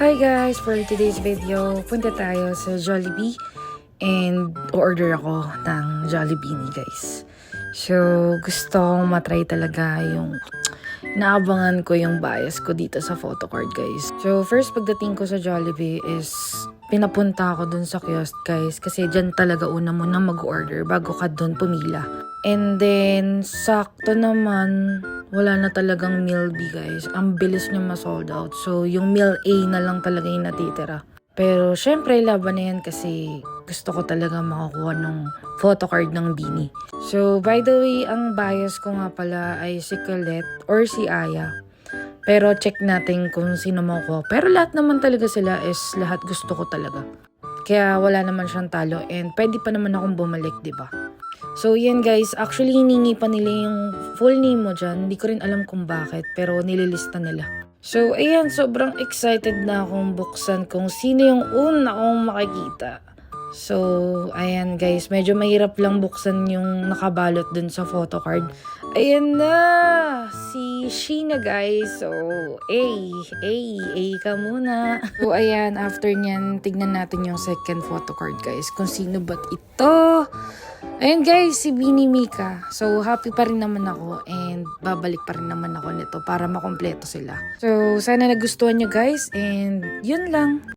Hi guys! For today's video, punta tayo sa Jollibee and order ako ng Jollibee ni guys. So, gusto kong matry talaga yung naabangan ko yung bias ko dito sa photocard guys. So, first pagdating ko sa Jollibee is pinapunta ako dun sa kiosk guys kasi dyan talaga una mo na mag-order bago ka dun pumila. And then, sakto naman, wala na talagang meal B guys. Ang bilis niya ma-sold out. So, yung meal A na lang talaga yung natitira. Pero, syempre, laban na yan kasi gusto ko talaga makakuha ng photocard ng Bini. So, by the way, ang bias ko nga pala ay si Colette or si Aya. Pero, check natin kung sino makukuha. Pero, lahat naman talaga sila is lahat gusto ko talaga. Kaya, wala naman siyang talo. And, pwede pa naman akong bumalik, diba? So, yan guys. Actually, hiningi pa nila yung full name mo dyan. Hindi ko rin alam kung bakit, pero nililista nila. So, ayan. Sobrang excited na akong buksan kung sino yung una akong makikita. So, ayan guys. Medyo mahirap lang buksan yung nakabalot dun sa photocard. Ayan na! Si Sheena guys. So, A ka muna. So, ayan. After nyan, tignan natin yung second photocard guys. Kung sino ba't ito? Ayan guys, si Bini Mika. So, happy pa rin naman ako and babalik pa rin naman ako nito para makompleto sila. So, sana nagustuhan nyo guys and yun lang.